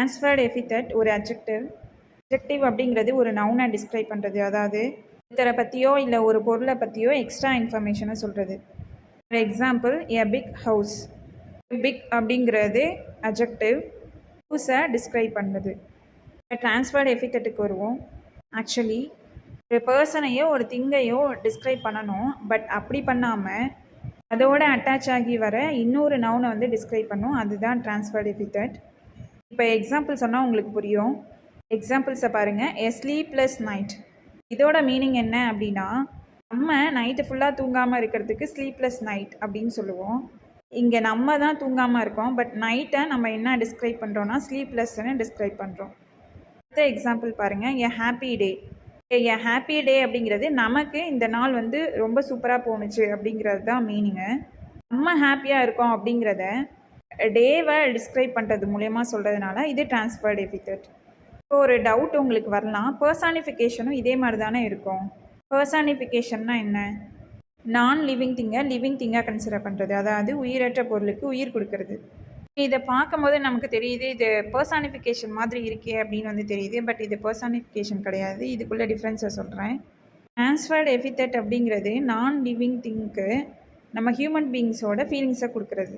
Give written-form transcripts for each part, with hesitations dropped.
Transferred epithet ஒரு adjective அப்படிங்கிறது ஒரு நவுனை டிஸ்கிரைப் பண்ணுறது. அதாவது ஒருத்தரை பற்றியோ இல்லை ஒரு பொருளை பற்றியோ எக்ஸ்ட்ரா இன்ஃபர்மேஷனை சொல்கிறது. For example a big house. Big அப்படிங்கிறது அட்ஜெக்டிவ், ஹவுஸை டிஸ்கிரைப் பண்ணுது. ட்ரான்ஸ்ஃபர்டு எபித்தட்டுக்கு வருவோம். ஆக்சுவலி ஒரு பர்சனையோ ஒரு திங்கையோ டிஸ்கிரைப் பண்ணணும், பட் அப்படி பண்ணாமல் அதோட அட்டாச் ஆகி வர இன்னொரு நவுனை வந்து டிஸ்கிரைப் பண்ணும். அதுதான் ட்ரான்ஸ்ஃபர்டு எபித்தட். இப்போ எக்ஸாம்பிள் சொன்னால் உங்களுக்கு புரியும். எக்ஸாம்பிள்ஸை பாருங்கள். எ ஸ்லீப்லெஸ் நைட். இதோட மீனிங் என்ன அப்படின்னா, நம்ம நைட்டு ஃபுல்லாக தூங்காமல் இருக்கிறதுக்கு ஸ்லீப்லெஸ் நைட் அப்படின்னு சொல்லுவோம். இங்கே நம்ம தான் தூங்காமல் இருக்கோம், பட் நைட்டை நம்ம என்ன டிஸ்கிரைப் பண்ணுறோன்னா ஸ்லீப்லெஸ்ன்னு டிஸ்கிரைப் பண்ணுறோம். அடுத்த எக்ஸாம்பிள் பாருங்கள். எ ஹாப்பி டே. எ ஹாப்பி டே அப்படிங்கிறது நமக்கு இந்த நாள் வந்து ரொம்ப சூப்பராக போணுச்சு அப்படிங்கிறது தான் மீனிங்கு. நம்ம ஹாப்பியாக இருக்கோம் அப்படிங்கிறத டேவை டிஸ்கிரைப் பண்ணுறது மூலயமா சொல்கிறதுனால இது ட்ரான்ஸ்ஃபர்டு எபித்தட். இப்போ ஒரு டவுட் உங்களுக்கு வரலாம், பர்சானிஃபிகேஷனும் இதே மாதிரி தானே இருக்கும். பர்சானிஃபிகேஷன்னா என்ன? நான் லிவிங் திங்காக கன்சிடர் பண்ணுறது, அதாவது உயிரற்ற பொருளுக்கு உயிர் கொடுக்கறது. இதை பார்க்கும்போது நமக்கு தெரியுது இது பர்சானிஃபிகேஷன் மாதிரி இருக்கே அப்படின்னு வந்து தெரியுது. பட் இது பர்சானிஃபிகேஷன் கிடையாது. இதுக்குள்ளே டிஃப்ரென்ஸை சொல்கிறேன். ட்ரான்ஸ்ஃபர்டு எபித்தட் அப்படிங்கிறது நான் லிவிங் திங்க்கு நம்ம ஹியூமன் பீயிங்ஸோட ஃபீலிங்ஸை கொடுக்குறது.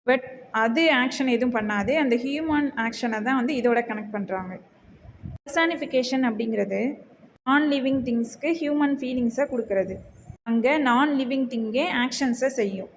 பட் அது ஆக்ஷன் எதுவும் பண்ணாது. அந்த ஹியூமன் ஆக்ஷனை தான் வந்து இதோட கனெக்ட் பண்ணுறாங்க. பர்சானிஃபிகேஷன் அப்படிங்கிறது நான் லிவிங் திங்ஸ்க்கு ஹியூமன் ஃபீலிங்ஸை கொடுக்கறது. அங்கே நான் லிவிங் திங்கே ஆக்ஷன்ஸை செய்யும்.